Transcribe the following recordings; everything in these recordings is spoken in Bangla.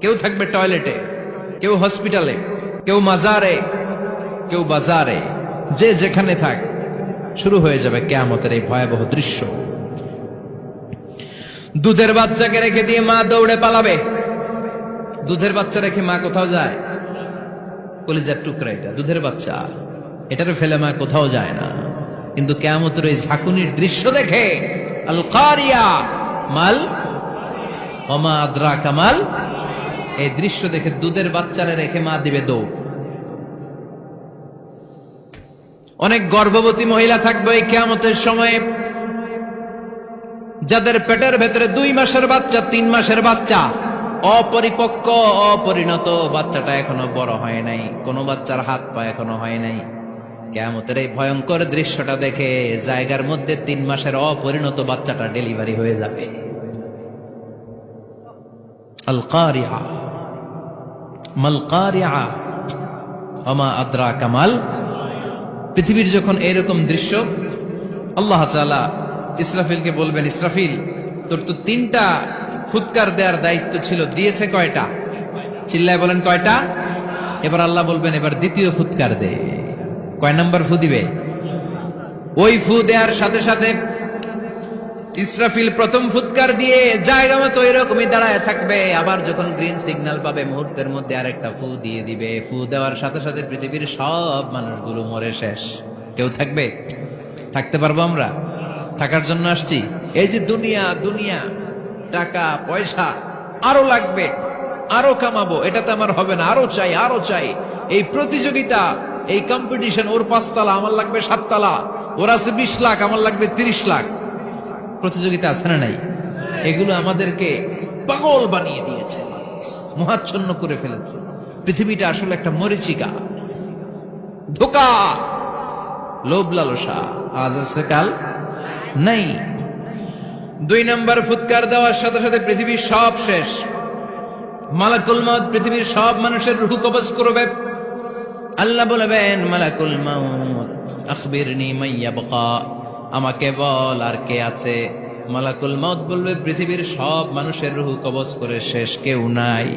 কেউ থাকবে টয়লেটে, কেউ হসপিটালে, কেউ মাজারে, কেউ বাজারে, যে যেখানে থাক শুরু হয়ে যাবে কিয়ামতের এই ভয়াবহ দৃশ্য। দুধের বাচ্চাকে রেখে দিয়ে মা দৌড়ে পালাবে। দুধের বাচ্চা রেখে মা কোথাও যায়? কলিজার টুকরা এটা, দুধের বাচ্চা, এটারে ফেলে মা কোথাও যায় না। কিন্তু কিয়ামতের এই ঝাঁকুনির দৃশ্য দেখে আল কারিয়া মাল ওমা আদরাকা মাল, এই দৃশ্য দেখে দুধের বাচ্চারে রেখে মা দিবে দৌড়। অনেক গর্ভবতী মহিলা থাকবে এই কিয়ামতের সময়ে, যাদের পেটের ভেতরে 2 মাসের বাচ্চা, 3 মাসের বাচ্চা, অপরিপক্ক অপরিণত, বাচ্চাটা এখনো বড় হয় নাই, কোনো বাচ্চার হাত পা এখনো হয় নাই। কিয়ামতের এই ভয়ঙ্কর দৃশ্যটা দেখে জায়গার মধ্যে 3 মাসের অপরিণত বাচ্চাটা ডেলিভারি হয়ে যাবে। আল কারিয়া মাল কারিয়া ওমা আদরাকা মাল। পৃথিবীর যখন এরকম দৃশ্য, আল্লাহ তাআলা ইসরাফিলকে বলবেন, ইসরাফিল তোর তো 3টা ফুৎকার দেওয়ার দায়িত্ব ছিল, দিয়েছে কয়টা? চিল্লায় বলেন কয়টা? এবার আল্লাহ বলবেন, এবার দ্বিতীয় ফুৎকার দে। কয় নাম্বার ফু দিবে? ওই ফু দেওয়ার সাথে সাথে ইসরাফিল প্রথম ফুৎকার দিয়ে জায়গা মতো এরকমই দাঁড়ায় থাকবে। আবার যখন গ্রিন সিগন্যাল পাবে মুহূর্তের মধ্যে আরেকটা ফু দিয়ে দিবে। ফু দেওয়ার সাথে সাথে পৃথিবীর সব মানুষগুলো মরে শেষ। কেউ থাকবে? থাকতে পারবো আমরা? থাকার জন্য আসছি। এই যে দুনিয়া, দুনিয়া, টাকা পয়সা আরো লাগবে, আরো কামাবো, এটাতে আমার হবে না, আরো চাই, আরো চাই। এই প্রতিযোগিতা, এই কম্পিটিশন, ওর 5 তলা আমার লাগবে 7 তলা, ওর আছে 20 লাখ আমার লাগবে 30 লাখ। প্রতিযোগিতা আছে না নাই? এগুলো আমাদেরকে পাগল বানিয়ে দিয়েছে, মোহাচ্ছন্ন করে ফেলেছে। পৃথিবীটা আসলে একটা মরীচিকা, ধোঁকা, লোভ লালসা, আজ আছে কাল নাই। 2 নাম্বার ফুৎকার দেওয়ার সাথে সাথে পৃথিবীর সব শেষ। মালাকুল মউত পৃথিবীর সব মানুষের রূহ কবজ করবে। আল্লাহ বলবেন, মালাকুল মউত আখবিরনি মান ইয়াবকা, আমাকে বল আর কে আছে। মালাকুল মউত বলবে, পৃথিবীর সব মানুষের রূহ কবজ করে শেষ, কেউ নাই।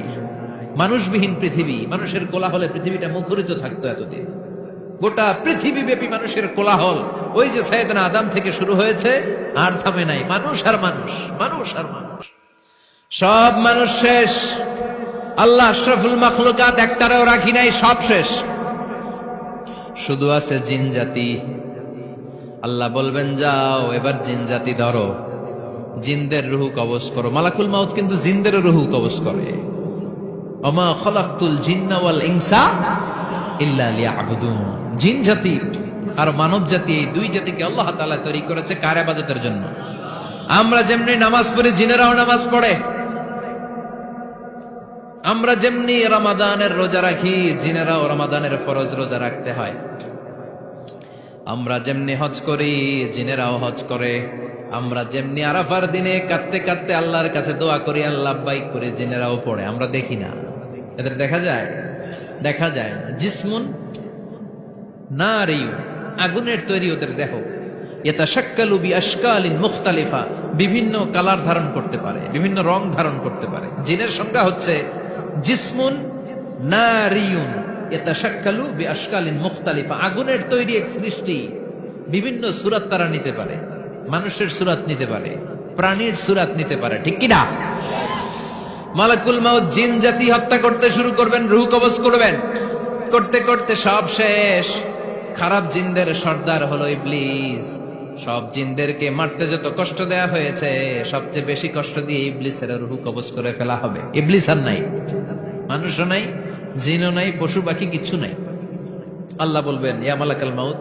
মানুষবিহীন পৃথিবী, মানুষের কোলাহলে পৃথিবীটা মুখরিত থাকতো এতদিন। গোটা পৃথিবী ব্যাপী মানুষের কোলাহল, ওই যে সাইয়েদনা আদম থেকে শুরু হয়েছে, আর থামে নাই। মানুষ আর মানুষ, মানুষ আর মানুষ, সব মানুষ শেষ। আল্লাহ আশরাফুল মাখলুকাত একটারেও রাখি নাই, সব শেষ। শুধু আছে জিন জাতি। আল্লাহ বলবেন, যাও এবার জিন জাতি ধরো, জিনদের রুহু কবজ করো। মালাকুল মাউত কিন্তু জিনদের রুহু কবজ করে। ওমা খালাকতুল জিন্না ওয়াল ইনসা ইল্লা লিয়াবুদুন। জিন জাতি আর মানব জাতি, এই 2 জাতিকে আল্লাহ তাআলা তৈরি করেছে কার ইবাদতের জন্য? আমরা যেমনি নামাজ পড়ি, জিনেরাও নামাজ পড়ে। আমরা যেমনি রমাদানের রোজা রাখি, জিনেরাও রমাদানের ফরজ রোজা রাখতে হয়। আমরা যেমনি হজ করি, জিনেরাও হজ করে। আমরা যেমনি আরাফার দিনে কাঁদতে কাঁদতে আল্লাহর কাছে দোয়া করি, আল্লাহ লাব্বাইক করে, জিনেরাও পড়ে। আমরা দেখি না, এদের দেখা যায়? দেখা যায় না। জিসমুন নারিয়ুন, আগুনের তৈরি ওদের দেহ। ইয়াতাশাক্কালু বিআশকালিন মুখতালিফা, বিভিন্ন কালার ধারণ করতে পারে, বিভিন্ন রং ধারণ করতে পারে। জিনের সংজ্ঞা হচ্ছে জিসমুন নারিয়ুন ইয়াতাশাক্কালু বিআশকালিন মুখতালিফা, আগুনের তৈরি এক সৃষ্টি। বিভিন্ন সূরত তারা নিতে পারে, মানুষের সূরত নিতে পারে, প্রাণীর সূরত নিতে পারে, ঠিক কি না? মালাকুল মাউত জিন জাতি হত্যা করতে শুরু করবেন, রূহ কবজ করবেন। করতে করতে সব শেষ। খারাপ জিনদের সর্দার হলো ইবলিস। সব জিনদেরকে মারতে যত কষ্ট দেয়া হয়েছে, সবচেয়ে বেশি কষ্ট দিয়ে ইবলিসের রূহ কবজ করে ফেলা হবে। ইবলিস আর নাই, মানুষও নাই, জিনও নাই, পশু পাখি কিচ্ছু নাই। আল্লাহ বলবেন, ইয়া মালাকুল মাউত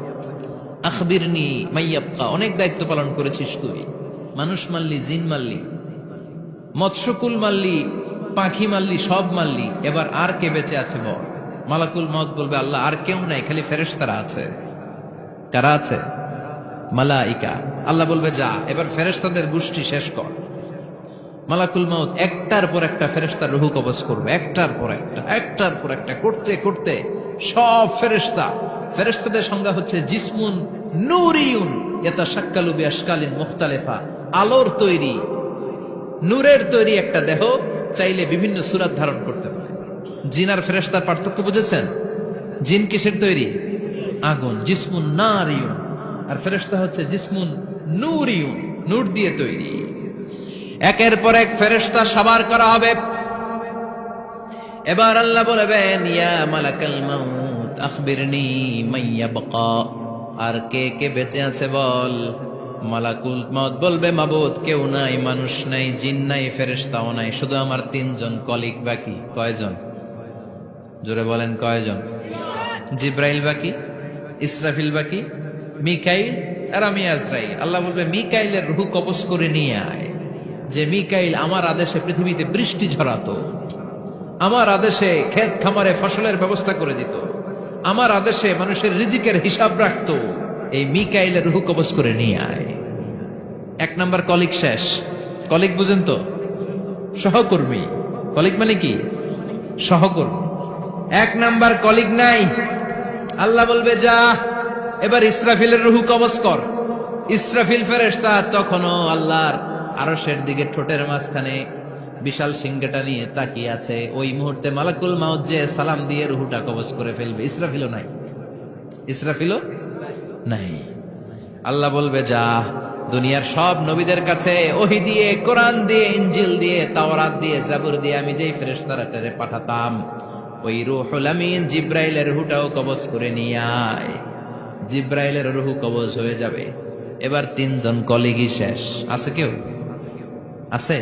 আখবিরনি মাইয়াবকা, অনেক দায়িত্ব পালন করেছিস তুই। মানুষ মারলি, জিন মারলি, মৎস্যকুল মারলি, পাখি মারলি, সব মারলি, এবার আর কে বেঁচে আছে বল? মালাকুল মউত বলবে, আল্লাহ আর কেউ নাই, খালি ফেরেশতারা আছে। কারা আছে? মালাইকা। আল্লাহ বলবে, যা এবার ফেরেশতাদের গোষ্ঠী শেষ কর। মালাকুল মউত একটার পর একটা ফেরেশতার রূহ কবজ করবে, একটার পর একটা, একটার পর একটা, করতে করতে সব ফেরেশতা। ফেরেশতাদের সংজ্ঞা হচ্ছে জিসমুন নূরিয়ুন ইয়াতাশাক্কালু বিআশকালিন মুখতালিফা, আলোর তৈরি, নূরের তৈরি একটা দেহ, চাইলে বিভিন্ন সূরত ধারণ করতে পারে। জিন আর ফেরেশতার পার্থক্য বুঝেছেন? জিন কিসের তৈরি? আগুন, জিসমুন নারিয়ুন। আর ফেরেশতা হচ্ছে জিসমুন নূরিয়ুন, নূর দিয়ে তৈরি। একের পর এক ফেরেশতা সবার করা হবে। এবার আল্লাহ বলবেন, ইয়া মালাকাল মাউত আখবিরনি মান ইয়াবকা, আর কে কে বেঁচে আছে বল। মালাকুল মাউত বলবে, মাবুদ কেউ নাই, মানুষ নাই, জিন নাই, ফেরেশতাও নাই, শুধু আমার তিনজন কলিগ বাকি। কয়জন? জোরে বলেন কয়জন? জিব্রাইল বাকি, ইসরাফিল বাকি, মিকাইল আর আমি আজরাইল। আল্লাহ বলবে, মিকাইলের রূহ কবজ করে নিয়ে আয়। যে মিকাইল আমার আদেশে পৃথিবীতে বৃষ্টি ঝরাতো, আমার আদেশে ক্ষেত খামারে ফসলের ব্যবস্থা করে দিত, আমার আদেশে মানুষের রিজিকের হিসাব রাখতো, এই মিকাইলের রূহ কবজ করে নিয়ে আয়। এক নাম্বার কলিগ শেষ। কলিগ বুঝেন তো? সহকর্মী। কলিগ মানে কি? সহকর্মী। এক নাম্বার কলিগ নাই। আল্লাহ বলবে, যা এবার ইসরাফিলের রূহ কবজ কর। ইসরাফিল ফেরেশতা তখনও আল্লাহর আরশের দিকে ঠোঁটের মাঝখানে বিশাল সিংহটা নিয়ে তাকিয়ে আছে। ওই মুহূর্তে মালাকুল মাউত যে সালাম দিয়ে রূহটা কবজ করে ফেলবে। ইসরাফিলও নাই, ইসরাফিলও নাই। আল্লাহ বলবে, যা দুনিয়ার সব নবীদের কাছে ওহী দিয়ে, কোরআন দিয়ে, ইনজিল দিয়ে, তাওরাত দিয়ে, জাবুর দিয়ে আমি যেই ফেরেশতারা টেরে পাঠাতাম, ওই রূহুল আমিন জিব্রাইলের রূহটাও কবজ করে নিয়ে আয়। জিব্রাইলের রূহ কবজ হয়ে যাবে। এবার তিনজন কলিগই শেষ। আছে কেউ? আছে?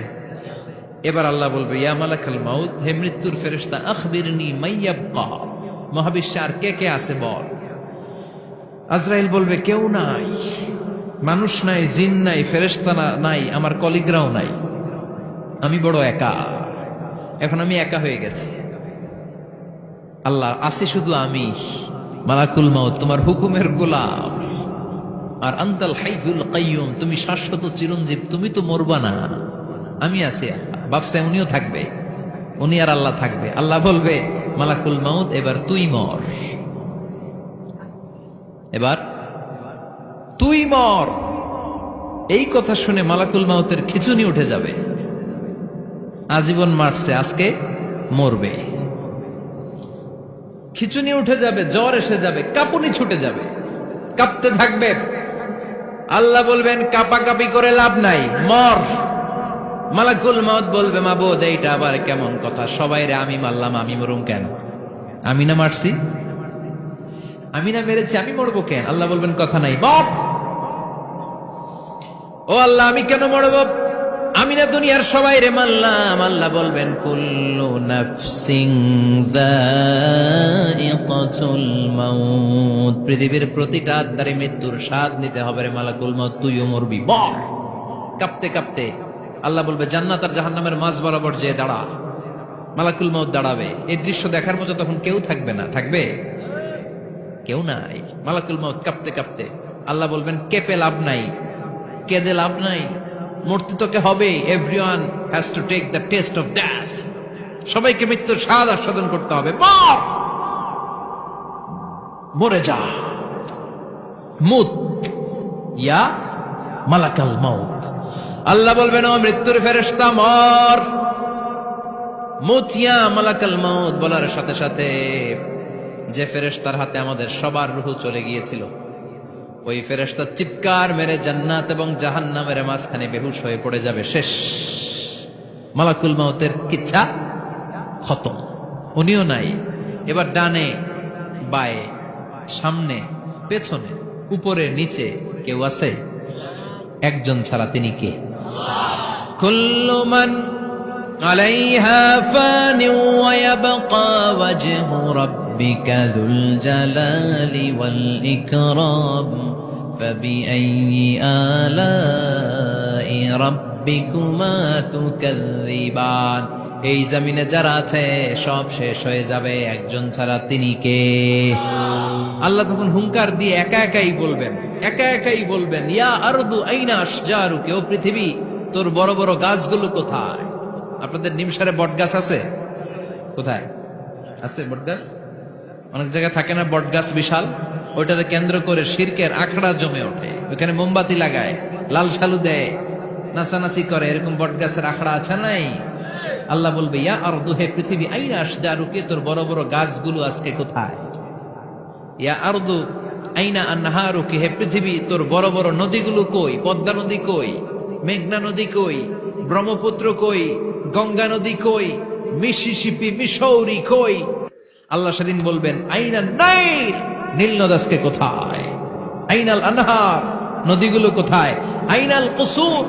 এবার আল্লাহ বলবে, ইয়া মালাকাল মাউত, হে মৃত্যুর ফেরেশতা, আখবিরনি মান ইয়াবকা, মহাবিশ্বে আর কে কে আছে বল। আজরাইল বলবে, কেউ নাই, মানুষ নাই, জিন নাই, ফেরেশতা নাই, আমার কলিগরাও নাই, আমি বড় একা। এখন আমি একা হয়ে গেছি। আল্লাহ, আছি শুধু আমি। মালাকুল মাউত, তোমার হুকুমের গোলাম। আর আনতাল হাইয়ুল কাইয়ুম, তুমি শাশ্বত চিরঞ্জীব, তুমি তো মরবা না, আমি আছি। ভাবছে উনিও থাকবে, উনি আর আল্লাহ থাকবে। আল্লাহ বলবে, মালাকুল মাউত এবার তুই মর, এবার তুই মর। এই কথা শুনে মালাকুল মাউতের খিচুনি উঠে যাবে। আজীবন মারছে, আজকে মরবে। খিচুনি উঠে যাবে, জ্বর এসে যাবে, কাঁপুনি ছুটে যাবে, কাঁপতে থাকবে। আল্লাহ বলবেন, কাঁপাকাঁপি করে লাভ নাই, মর। মালাকুল মাউত বলবে, মাবুদ এইটা আবার কেমন কথা? সবাই রে আমি মারলাম, আমি মরুম কেন? আমি না মারছি, আমি না মেরেছি, আমি মরবো কেন? আল্লাহ বলবেন, কথা নাই, মর। ও আল্লাহ, আমি কেন মরবো? আমি না দুনিয়ার সবাই রে মারলাম। আল্লাহ বলবেন, কুল্লু নাফসিন যায়িকাতুল মাউত, পৃথিবীর প্রতিটা আত্মারে মৃত্যুর স্বাদ নিতে হবে রে মালাকুল মাউত, তুইও মরবি, মর। কাঁপতে কাঁপতে আল্লাহ বলবে, জান্নাত আর জাহান্নামের মাঝ বরাবর যে দাঁড়া। মালাকুল মাউত দাঁড়াবে। এই দৃশ্য দেখার মতো তখন কেউ থাকবে না। থাকবে? কেউ নাই। মালাকুল মাউত কাঁপতে কাঁপতে। আল্লাহ বলবেন, কেঁপে লাভ নাই, কেঁদে লাভ নাই, মরতে তোকে হবে। Everyone has to take the test of death. সবাইকে মৃত্যুর স্বাদ আস্বাদন করতে হবে। মর, মরে যা। মুত ইয়া মালাকাল মাউত। আল্লাহ বলবেন, ও মৃত্যুর ফেরেশতা, মর। মুত ইয়া মালাকাল মাউত বলার সাথে সাথে যে ফেরেশতার হাতে আমাদের সবার রূহ চলে গিয়েছিল, ওই ফেরেশতা চিৎকার মেরে জান্নাত এবং জাহান্নামের মাঝখানে বেহুশ হয়ে পড়ে যাবে। শেষ। মালাকুল মাউতের কিচ্ছা খতম, উনিও নাই। এবার ডানে বায়ে, সামনে পেছনে, উপরে নিচে কেউ আছে? একজন ছাড়া, তিনি কে? কুল্লু মান আলাইহা ফানি ওয়া ইয়াবকা ওয়াজহু রাব্বিকা যুল জালালি ওয়াল ইকরাম ফাবিআইয়ি আলাই রাব্বিকুমা তুকাযযিবান। এই জমিনে যারা আছে সব শেষ হয়ে যাবে, একজন ছাড়া, তিনি কে? আল্লাহ তখন হুঙ্কার দিয়ে একা একাই বলবেন, একা একাই বলবেন, ইয়া আরদু আইনা আশজারুকি, ও পৃথিবী তোর বড় বড় গাছগুলো কোথায়? আপনাদের নিমসারে বট গাছ আছে? কোথায় আছে বট গাছ? অনেক জায়গায় থাকে না বট গাছ বিশাল, ওইটাকে কেন্দ্র করে শিরকের আখড়া জমে ওঠে, ওখানে মোমবাতি লাগায়, লাল সালু দেয়, নাচানাচি করে, এরকম বট গাছের আখড়া আছে নাই? আল্লাহ বলবে ইয়া আরদু, হে পৃথিবী, আইনা আশজারুকি, তোর বড় বড় গাছগুলো আজকে কোথায়? ইয়া আরদু আইনা আনহারুকি, হে পৃথিবী, তোর বড় বড় নদীগুলো কই? পদ্মা নদী কই? মেঘনা নদী কই? ব্রহ্মপুত্র কই? গঙ্গা নদী কই? মিসিসিপি, মিসৌরি কই? আল্লাহ সেদিন বলবেন আইনা নাইল, নীল নদ আজকে কোথায়? আইনাল আনহার, নদীগুলো কোথায়? আইনাল কুসুর,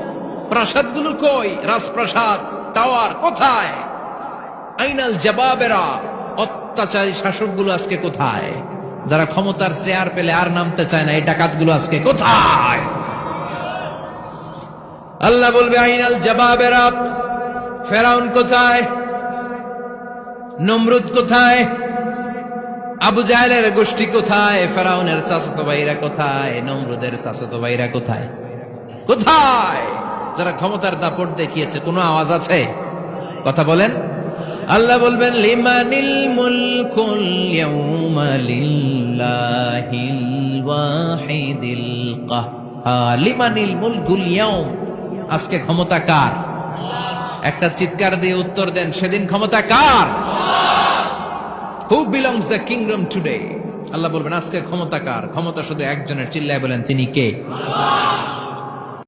প্রাসাদগুলো কই? রাজপ্রাসাদ, টাওয়ার কোথায়? আইনাল জাবাবেরা, অত্যাচারী শাসকগুলো আজকে কোথায়? যারা ক্ষমতার চেয়ার পেলে আর নামতে চায় না, এই ডাকাতগুলো আজকে কোথায়? আল্লাহ বলবে আইনাল জাবাবেরা, ফেরাউন কোথায়? নমরুদ কোথায়? আবু জাহেলের গোষ্ঠী কোথায়? ফেরাউনের চাচাতো ভাইরা কোথায়? নমরুদের চাচাতো ভাইরা কোথায়? কোথায়? যারা ক্ষমতার দাপট দেখিয়েছে, কোনো আওয়াজ আছে? কথা বলেন। আল্লাহ বলবেন লিমানিল মুলকুল ইয়াউমা লিল্লাহিল ওয়াহিদিল কাহ্হার। লিমানিল মুলকুল ইয়াউম, আজকে ক্ষমতা কার? একটা চিৎকার দিয়ে উত্তর দেন, সেদিন ক্ষমতা কার? Who belongs the kingdom today? আল্লাহ বলবেন আজকে ক্ষমতা কার? ক্ষমতা শুধু একজনের, চিল্লায় বলেন তিনি কে?